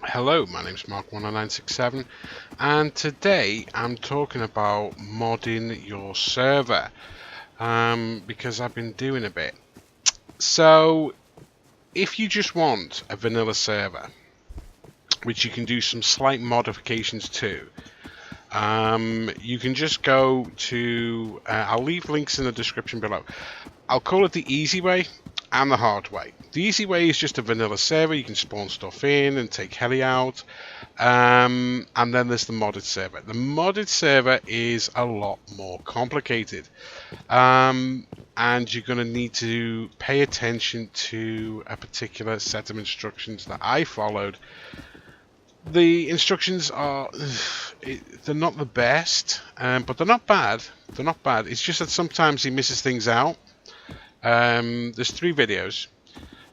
Hello, my name's Mark10967 and today I'm talking about modding your server because I've been doing a bit. So if you just want a vanilla server, which you can do some slight modifications to, you can just go to, I'll leave links in the description below. I'll call it the easy way and the hard way. The easy way is just a vanilla server. You can spawn stuff in and take heli out. And then there's the modded server. The modded server is a lot more complicated. And you're going to need to pay attention to a particular set of instructions that I followed. The instructions are, they're not the best, but they're not bad. They're not bad. It's just that sometimes he misses things out. There's 3 videos,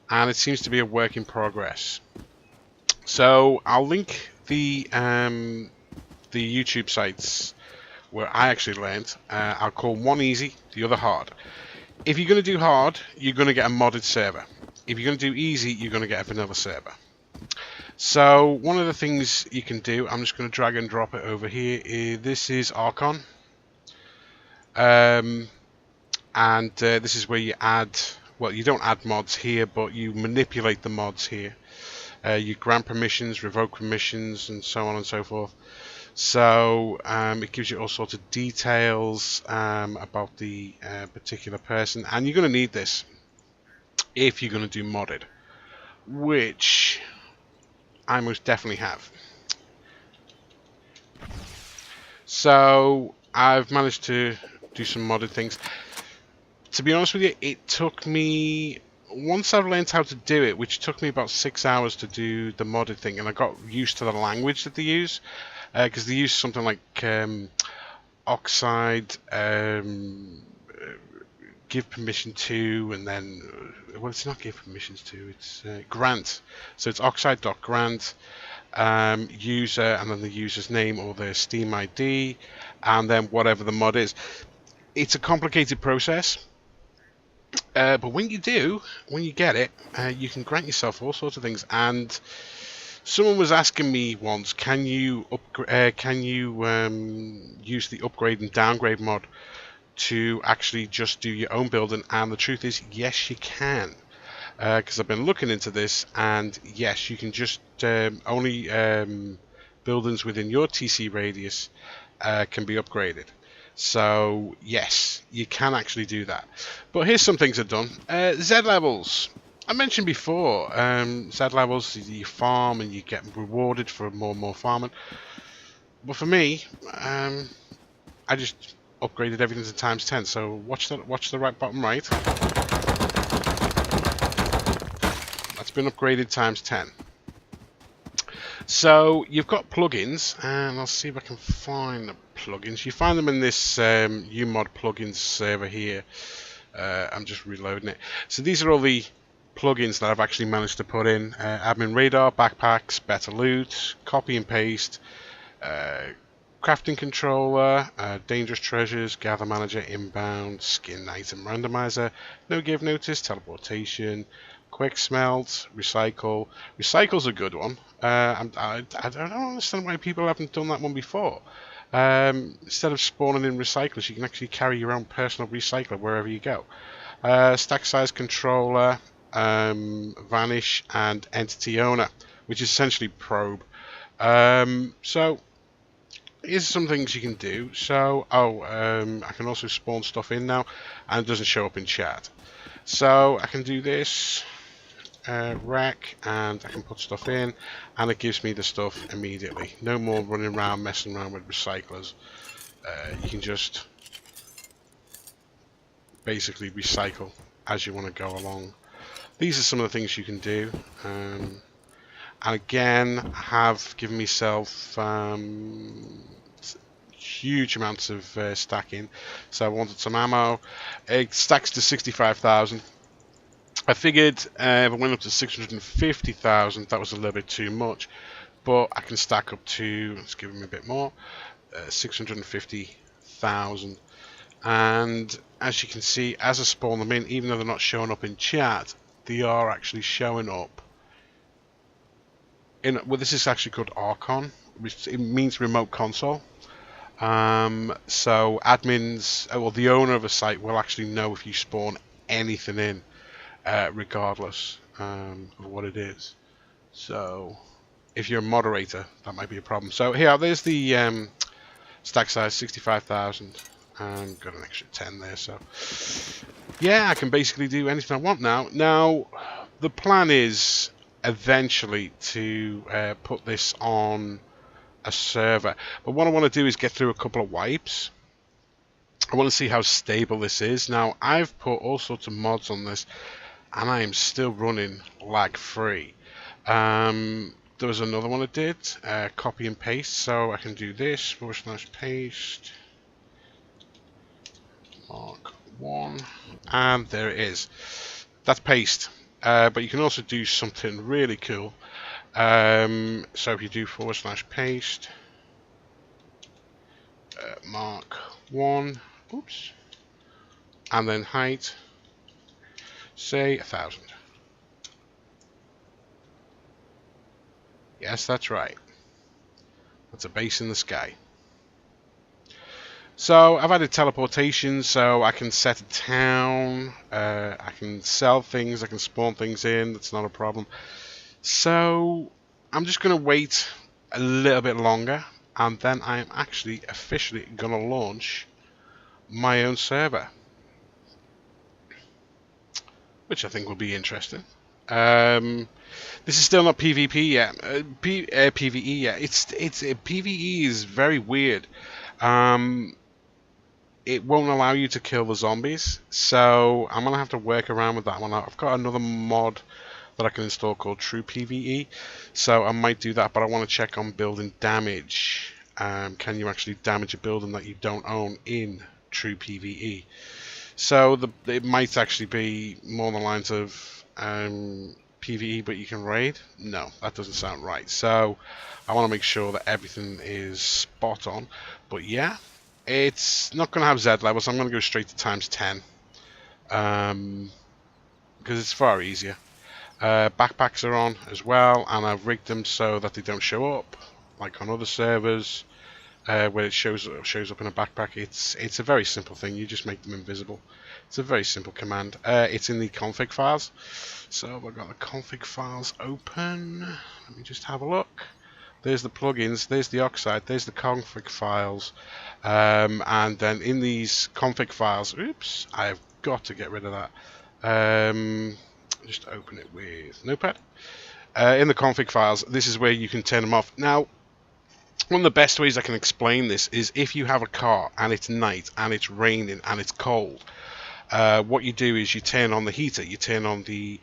and it seems to be a work in progress. So I'll link the YouTube sites where I actually learned. I'll call one easy, the other hard. If you're going to do hard, you're going to get a modded server. If you're going to do easy, you're going to get a vanilla server. So one of the things you can do, I'm just going to drag and drop it over here. This is Archon. And this is where you add, well, you don't add mods here, but you manipulate the mods here. You grant permissions, revoke permissions, and so on and so forth. So it gives you all sorts of details about the particular person, and you're going to need this if you're going to do modded, which I most definitely have. So I've managed to do some modded things. To be honest with you, it took me, once I've learned how to do it, which took me about 6 hours to do the modded thing, and I got used to the language that they use, because they use something like Oxide, give permission to, and then, well, it's not give permissions to, it's grant. So it's oxide.grant, user, and then the user's name or their Steam ID, and then whatever the mod is. It's a complicated process. But when you do, when you get it, you can grant yourself all sorts of things. And someone was asking me once, can you use the upgrade and downgrade mod to actually just do your own building? And the truth is, yes, you can. Because I've been looking into this, and yes, you can just only buildings within your TC radius can be upgraded. So yes, you can actually do that. But here's some things I've done. Z levels. I mentioned before, Z levels, you farm and you get rewarded for more and more farming. But for me, I just upgraded everything to times 10. So watch the right bottom right. That's been upgraded times 10. So you've got plugins, and I'll see if I can find the plugins. You find them in this umod plugins server here. I'm just reloading it. So these are all the plugins that I've actually managed to put in. Admin radar, backpacks, better loot, copy and paste, crafting controller, dangerous treasures, gather manager, inbound, skin item randomizer, no give notice, teleportation, quick smelt, recycle. Recycle's a good one. I don't understand why people haven't done that one before. Instead of spawning in recyclers, you can actually carry your own personal recycler wherever you go. Stack size controller, vanish, and entity owner, which is essentially probe. So here's some things you can do. So I can also spawn stuff in now, and it doesn't show up in chat. So I can do this. Rec, and I can put stuff in, and it gives me the stuff immediately. No more running around messing around with recyclers. You can just basically recycle as you want to go along. These are some of the things you can do. And again, I have given myself huge amounts of stacking. So I wanted some ammo. It stacks to 65,000. I figured if I went up to 650,000, that was a little bit too much, but I can stack up to, let's give them a bit more, 650,000. And as you can see, as I spawn them in, even though they're not showing up in chat, they are actually showing up well, this is actually called Archon, which it means remote console. So admins, well, the owner of a site will actually know if you spawn anything in, regardless of what it is. So if you're a moderator, that might be a problem. So here, there's the stack size, 65,000. And got an extra 10 there, so yeah, I can basically do anything I want now. Now, the plan is eventually to put this on a server, but what I want to do is get through a couple of wipes. I want to see how stable this is. Now, I've put all sorts of mods on this, and I am still running lag-free. There was another one I did, copy and paste, so I can do this, / paste, Mark 1, and there it is. That's paste, but you can also do something really cool. So if you do / paste, Mark 1, oops, and then height, say 1,000. Yes, that's right. That's a base in the sky. So I've added teleportation, so I can set a town, I can sell things, I can spawn things in, that's not a problem. So I'm just going to wait a little bit longer, and then I am actually officially going to launch my own server, which I think will be interesting. This is still not PvP yet. PvE yet. PvE is very weird. It won't allow you to kill the zombies, so I'm gonna have to work around with that one. I've got another mod that I can install called True PvE, so I might do that. But I want to check on building damage. Can you actually damage a building that you don't own in True PvE? So it might actually be more on the lines of PvE, but you can raid. No, that doesn't sound right. So I want to make sure that everything is spot on. But yeah, it's not going to have Z levels. I'm going to go straight to ×10 because it's far easier. Backpacks are on as well, and I've rigged them so that they don't show up like on other servers where it shows up in a backpack. It's a very simple thing. You just make them invisible. It's a very simple command. It's in the config files. So I've got the config files open. Let me just have a look. There's the plugins, there's the Oxide, there's the config files, and then in these config files, oops, I've got to get rid of that. Just open it with Notepad. In the config files, this is where you can turn them off. Now, one of the best ways I can explain this is if you have a car and it's night and it's raining and it's cold, what you do is you turn on the heater, you turn on the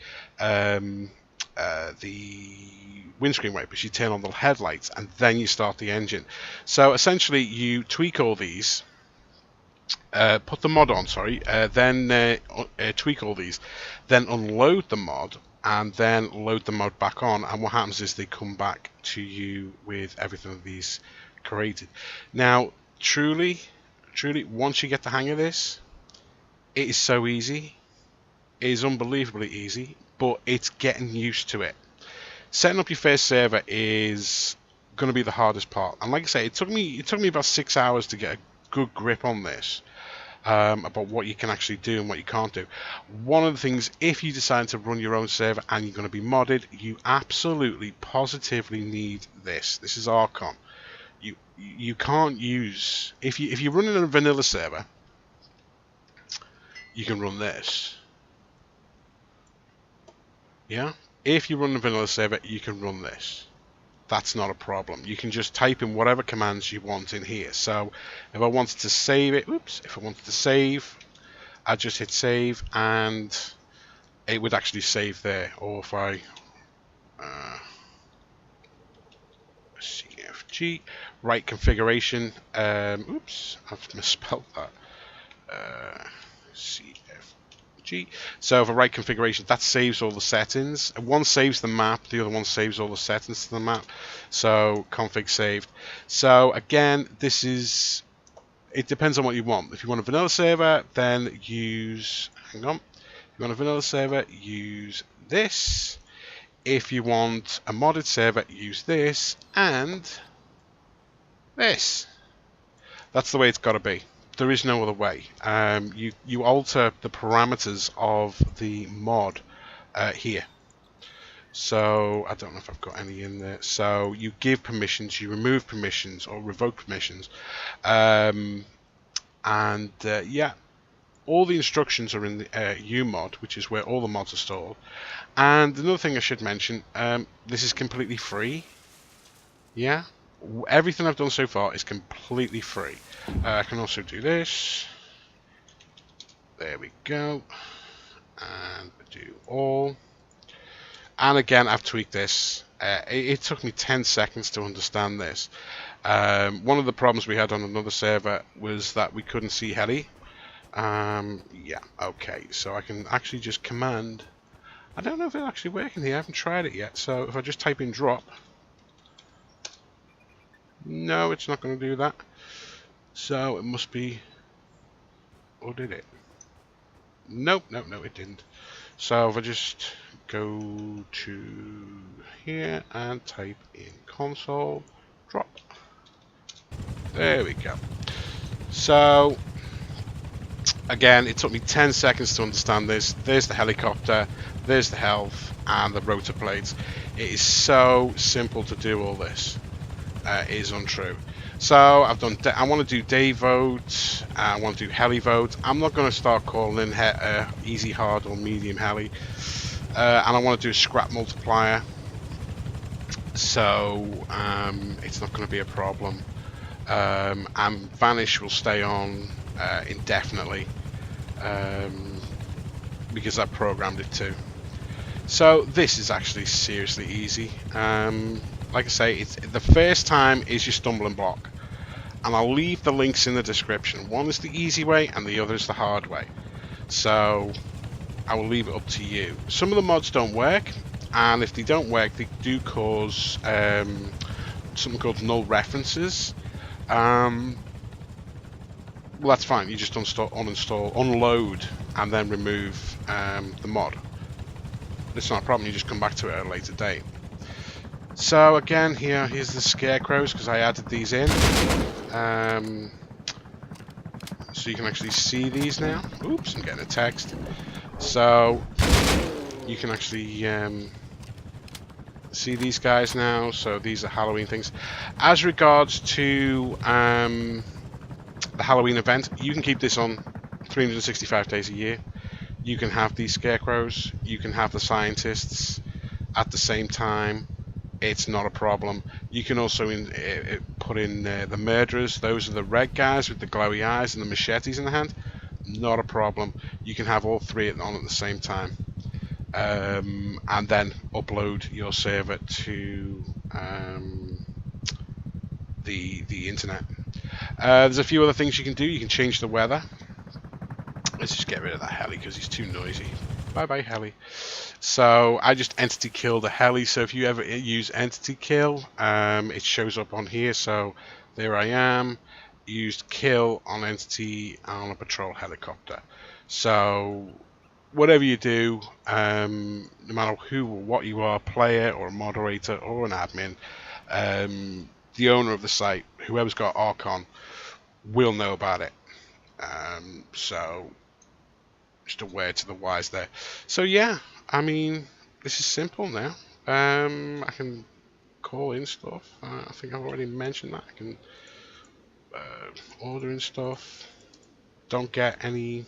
windscreen wipers, you turn on the headlights, and then you start the engine. So essentially you tweak all these, put the mod on, then tweak all these, then unload the mod, and then load the mod back on, and what happens is they come back to you with everything of these created. Now, truly, once you get the hang of this, it is so easy. It is unbelievably easy, but it's getting used to it. Setting up your first server is going to be the hardest part, and like I say, it took me about 6 hours to get a good grip on this, about what you can actually do and what you can't do. One of the things, if you decide to run your own server and you're going to be modded, you absolutely positively need this. This is Archon. You can't use, if you're running a vanilla server, you can run this. Yeah, if you run a vanilla server, you can run this. That's not a problem. You can just type in whatever commands you want in here. So if I wanted to save it, if I wanted to save, I'd just hit save and it would actually save there. Or if I CFG, right configuration, I've misspelled that. CFG. So for right configuration, that saves all the settings. One saves the map, the other one saves all the settings to the map. So config saved. So again, this is, it depends on what you want. If you want a vanilla server, then use, hang on. If you want a vanilla server, use this. If you want a modded server, use this and this. That's the way it's got to be. There is no other way. You alter the parameters of the mod here. So I don't know if I've got any in there. So you give permissions, you remove permissions or revoke permissions, and yeah, all the instructions are in the umod, which is where all the mods are stored. And another thing I should mention, this is completely free. Yeah, everything I've done so far is completely free. I can also do this. There we go. And do all. And again, I've tweaked this. It took me 10 seconds to understand this. One of the problems we had on another server was that we couldn't see heli. Yeah, okay. So I can actually just command. I don't know if it's actually working here. I haven't tried it yet. So if I just type in drop. No, it's not going to do that. So it must be. Or did it? Nope, no, it didn't. So if I just go to here and type in console drop. There we go. So again, it took me 10 seconds to understand this. There's the helicopter, there's the health, and the rotor blades. It is so simple to do all this. It is untrue. So I've done. I want to do day vote. I want to do heli vote. I'm not going to start calling in easy, hard, or medium heli. And I want to do a scrap multiplier. So it's not going to be a problem. And vanish will stay on indefinitely because I programmed it to. So this is actually seriously easy. Like I say, it's the first time is your stumbling block, and I'll leave the links in the description. One is the easy way and the other is the hard way, so I will leave it up to you. Some of the mods don't work, and if they don't work, they do cause something called null references. Well, that's fine. You just uninstall, unload, and then remove the mod. It's not a problem. You just come back to it at a later date. So again, here's the scarecrows because I added these in. So you can actually see these now. Oops, I'm getting a text. So you can actually see these guys now. So these are Halloween things. As regards to the Halloween event, you can keep this on 365 days a year. You can have these scarecrows. You can have the scientists at the same time. It's not a problem. You can also put in the murderers. Those are the red guys with the glowy eyes and the machetes in the hand. Not a problem. You can have all three on at the same time. And then upload your server to the internet. There's a few other things you can do. You can change the weather. Let's just get rid of that heli because he's too noisy. Bye bye heli. So I just entity kill the heli. So if you ever use entity kill, it shows up on here. So there I am. Used kill on entity on a patrol helicopter. So whatever you do, no matter who or what you are, player or a moderator or an admin, the owner of the site, whoever's got Archon, will know about it. So just a word to the wise there. So yeah, I mean, this is simple now. I can call in stuff. I think I've already mentioned that. I can order in stuff. Don't get any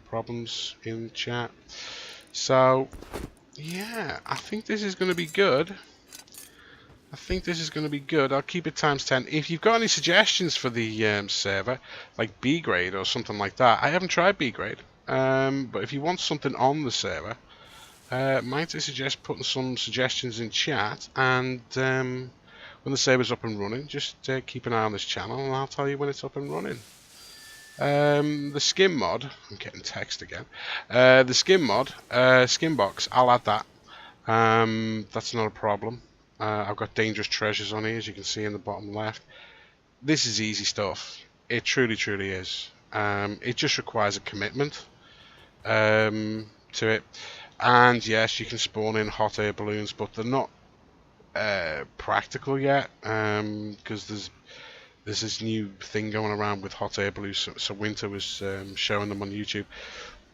problems in chat. So yeah, I think this is going to be good. I'll keep it times 10. If you've got any suggestions for the server, like B grade or something like that, I haven't tried B grade. But if you want something on the server, might I suggest putting some suggestions in chat, and when the server's up and running, just keep an eye on this channel and I'll tell you when it's up and running. The skin mod, I'm getting text again. The skin mod, skin box, I'll add that. That's not a problem. I've got dangerous treasures on here, as you can see in the bottom left. This is easy stuff. It truly is. It just requires a commitment to it. And yes, you can spawn in hot air balloons, but they're not practical yet, because there's this new thing going around with hot air balloons. So Winter was showing them on YouTube.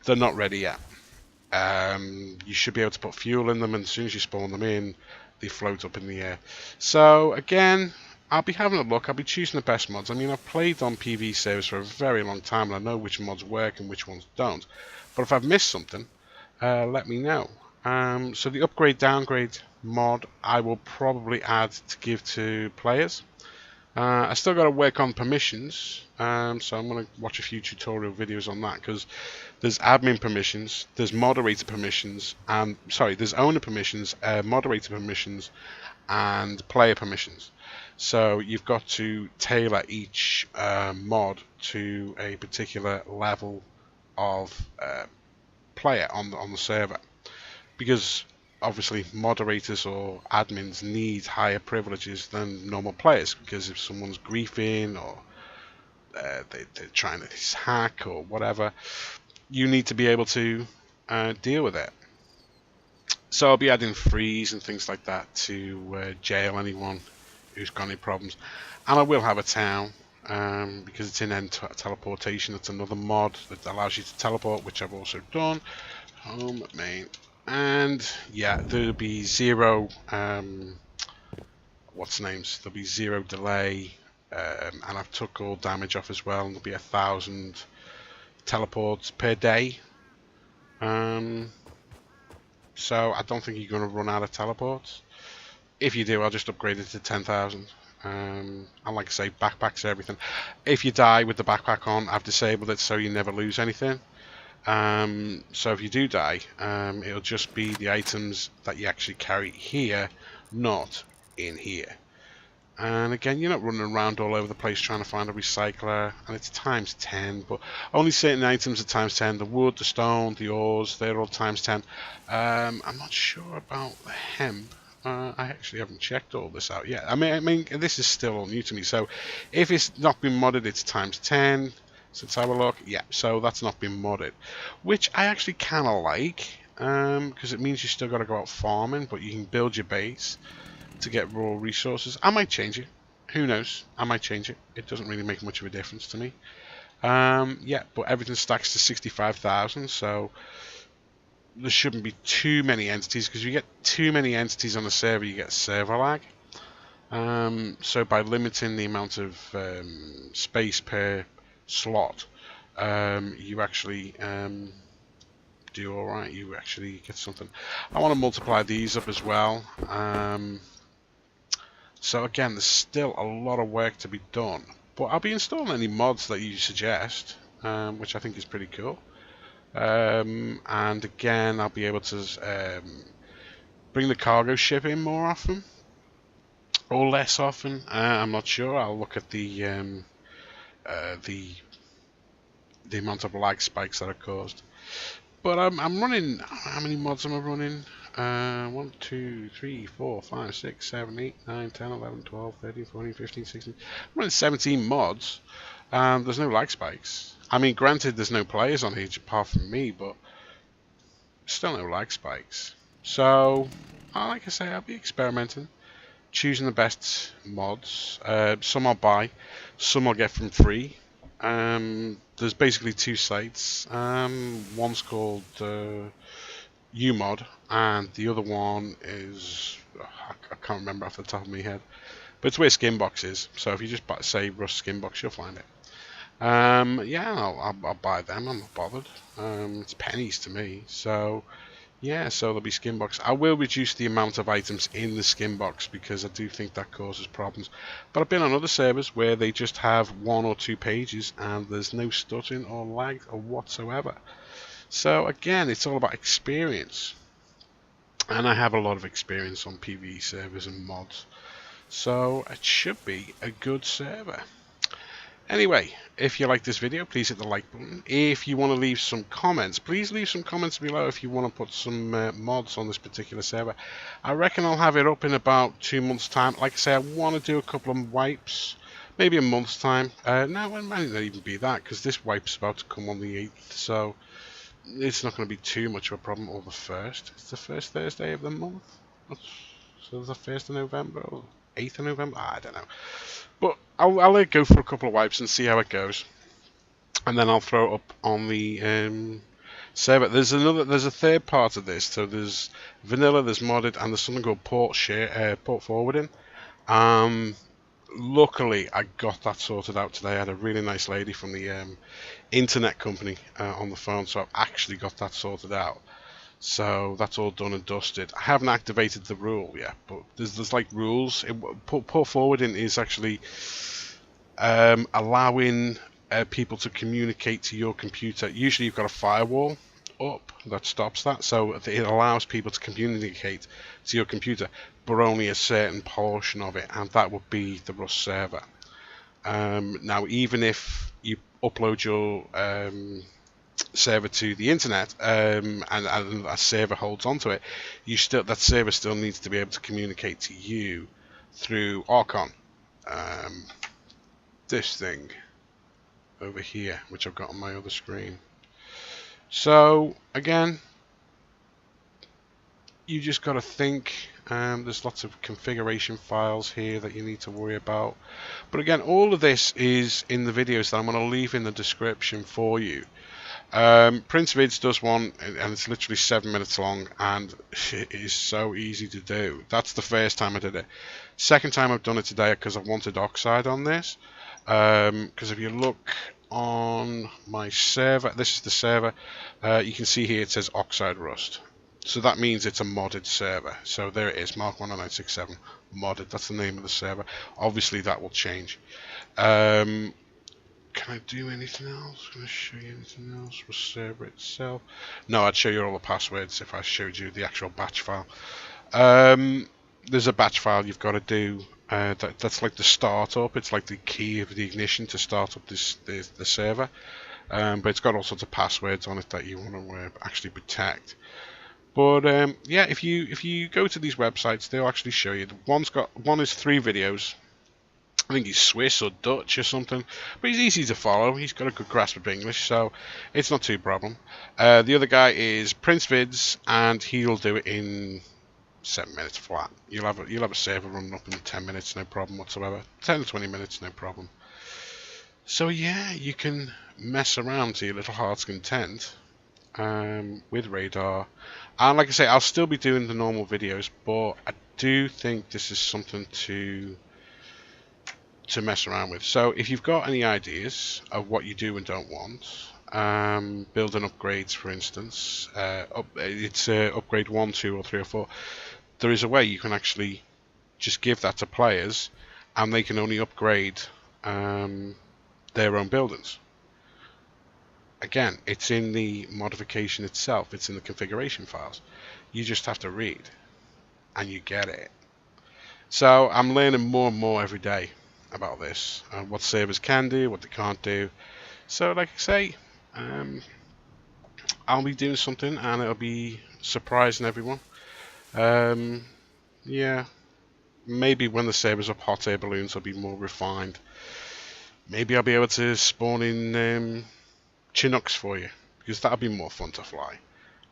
They're not ready yet. You should be able to put fuel in them, and as soon as you spawn them in, they float up in the air. So again, I'll be having a look. I'll be choosing the best mods. I mean, I've played on PvE servers for a very long time, and I know which mods work and which ones don't. But if I've missed something, let me know. So the upgrade downgrade mod I will probably add to give to players. I still got to work on permissions, so I'm going to watch a few tutorial videos on that, because there's admin permissions, there's moderator permissions, and there's owner permissions, moderator permissions, and player permissions. So you've got to tailor each mod to a particular level of player on the server, because obviously moderators or admins need higher privileges than normal players, because if someone's griefing or they're trying to hack or whatever, you need to be able to deal with it. So I'll be adding freeze and things like that to jail anyone who's got any problems. And I will have a town, because it's in end teleportation. It's another mod that allows you to teleport, which I've also done. Home, main. And yeah, there'll be zero there'll be zero delay, and I've took all damage off as well, and there'll be 1,000 teleports per day. So I don't think you're going to run out of teleports. If you do, I'll just upgrade it to 10,000. And like I say, backpacks, everything. If you die with the backpack on, I've disabled it so you never lose anything. So if you do die, it'll just be the items that you actually carry here, not in here. And again, you're not running around all over the place trying to find a recycler, and it's times 10, but only certain items are times 10. The wood, the stone, the ores, they're all times 10. I'm not sure about the hemp. I actually haven't checked all this out yet. I mean, this is still all new to me, so if it's not been modded, it's times 10. So let's have a look. Yeah, so that's not been modded, which I actually kind of like, because it means you still got to go out farming, but you can build your base to get raw resources. I might change it. Who knows? I might change it. It doesn't really make much of a difference to me. Yeah, but everything stacks to 65,000, so there shouldn't be too many entities, because if you get too many entities on the server, you get server lag. So by limiting the amount of space per slot, you actually do alright. You actually get something. I want to multiply these up as well. So again, there's still a lot of work to be done, but I'll be installing any mods that you suggest, which I think is pretty cool. And again, I'll be able to bring the cargo ship in more often or less often. I'm not sure. I'll look at the amount of lag spikes that are caused. But I'm running. How many mods am I running? 1, 2, 3, 4, 5, 6, 7, 8, 9, 10, 11, 12, 13, 14, 15, 16. I'm running 17 mods. There's no lag spikes. I mean, granted, there's no players on each apart from me, but still no lag spikes. So, like I say, I'll be experimenting, choosing the best mods. Some I'll buy, some I'll get from free. There's basically two sites. One's called UMod, and the other one is, I can't remember off the top of my head, but it's where Skinbox is. So if you just say Rust Skinbox, you'll find it. Yeah, I'll buy them. I'm not bothered. It's pennies to me. So yeah, so there'll be Skinbox. I will reduce the amount of items in the Skinbox, because I do think that causes problems. But I've been on other servers where they just have 1 or 2 pages and there's no stuttering or lag or whatsoever. So again, it's all about experience, and I have a lot of experience on PvE servers and mods, so it should be a good server. Anyway, if you like this video, please hit the like button. If you want to leave some comments, please leave some comments below if you want to put some mods on this particular server. I reckon I'll have it up in about 2 months' time. Like I say, I want to do a couple of wipes, maybe a month's time. No, it might not even be that, because this wipe's about to come on the 8th, so it's not going to be too much of a problem. Or the first, it's the first Thursday of the month, so the 1st of November or 8th of November, I don't know. But I'll let it go for a couple of wipes and see how it goes, and then I'll throw it up on the server. There's a third part of this. So there's vanilla, there's modded, and there's something called port forwarding. Luckily, I got that sorted out today. I had a really nice lady from the internet company on the phone, so I've actually got that sorted out. So that's all done and dusted. I haven't activated the rule yet, but there's like rules. Port forwarding is actually allowing people to communicate to your computer. Usually you've got a firewall up that stops that, so it allows people to communicate to your computer, but only a certain portion of it, and that would be the Rust server. Now, even if you upload your server to the internet and a server holds onto it, that server still needs to be able to communicate to you through Archon. This thing over here, which I've got on my other screen. So again, you just got to think. There's lots of configuration files here that you need to worry about. But again, all of this is in the videos that I'm going to leave in the description for you. Prince Vids does one, and it's literally 7 minutes long, and it is so easy to do. That's the first time I did it. Second time I've done it today because I wanted Oxide on this. Because if you look on my server, this is the server, you can see here it says Oxide Rust. So that means it's a modded server. So there it is, Mark 10967 modded. That's the name of the server. Obviously that will change. Can I do anything else? Can I show you anything else? The server itself? No, I'd show you all the passwords if I showed you the actual batch file. There's a batch file you've got to do. That's like the startup. It's like the key of the ignition to start up the server. But it's got all sorts of passwords on it that you want to actually protect. But yeah, if you go to these websites, they'll actually show you. One is 3 videos. I think he's Swiss or Dutch or something, but he's easy to follow. He's got a good grasp of English, so it's not too problem. The other guy is Prince Vids, and he'll do it in 7 minutes flat. You'll have a server running up in 10 minutes, no problem whatsoever. 10 to 20 minutes, no problem. So yeah, you can mess around to your little heart's content with Radar. And like I say, I'll still be doing the normal videos, but I do think this is something to mess around with. So if you've got any ideas of what you do and don't want, building upgrades, for instance, it's upgrade 1, 2, or 3, or 4. There is a way you can actually just give that to players, and they can only upgrade their own buildings. Again, it's in the modification itself. It's in the configuration files. You just have to read, and you get it. So I'm learning more and more every day about this, what servers can do, what they can't do. So like I say, I'll be doing something, and it'll be surprising everyone. Yeah, maybe when the server's up, hot air balloons will be more refined. Maybe I'll be able to spawn in Chinooks for you, because that'll be more fun to fly.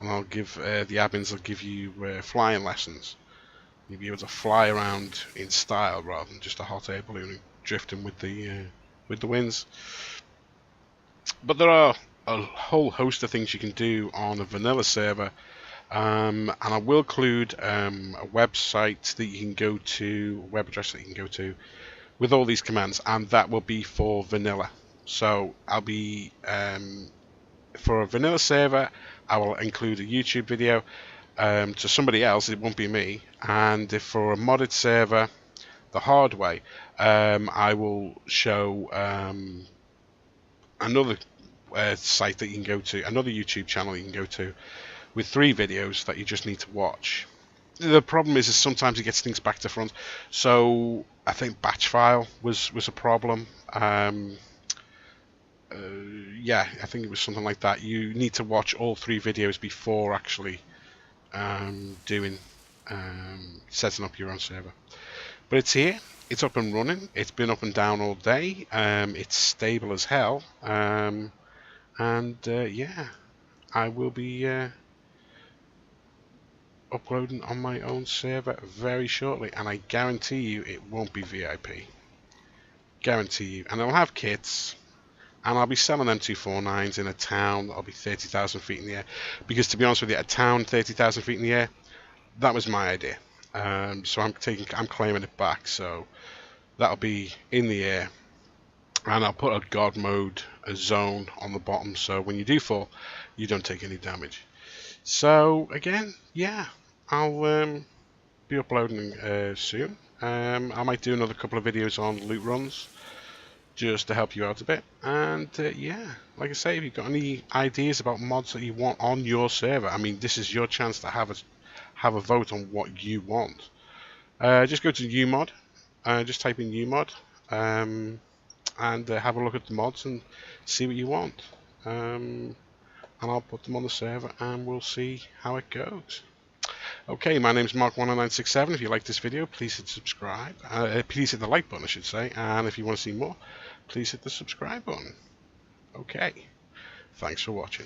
And I'll give the admins will give you flying lessons. You'll be able to fly around in style rather than just a hot air balloon drifting with the winds. But there are a whole host of things you can do on a vanilla server, and I will include a website that you can go to, a web address that you can go to with all these commands, and that will be for vanilla. So I'll be for a vanilla server, I will include a YouTube video to somebody else. It won't be me. And if for a modded server, the hard way, I will show another site that you can go to, another YouTube channel you can go to, with 3 videos that you just need to watch. The problem is sometimes it gets things back to front. So I think batch file was a problem. Yeah, I think it was something like that. You need to watch all 3 videos before actually doing setting up your own server. But it's here, it's up and running. It's been up and down all day. It's stable as hell, and yeah, I will be uploading on my own server very shortly, and I guarantee you it won't be VIP. Guarantee you. And I'll have kits, and I'll be selling them 249s in a town that'll be 30,000 feet in the air. Because to be honest with you, a town 30,000 feet in the air, that was my idea. So I'm claiming it back. So that'll be in the air, and I'll put a God mode, a zone on the bottom, so when you do fall, you don't take any damage. So again, yeah, I'll be uploading soon. I might do another couple of videos on loot runs just to help you out a bit. And yeah, like I say, if you've got any ideas about mods that you want on your server, I mean, this is your chance to have a vote on what you want. Just go to UMod, just type in UMod, and have a look at the mods and see what you want. And I'll put them on the server, and we'll see how it goes. Okay, my name's Mark10967. If you like this video, please hit subscribe. Please hit the like button, I should say. And if you want to see more, please hit the subscribe button. Okay, thanks for watching.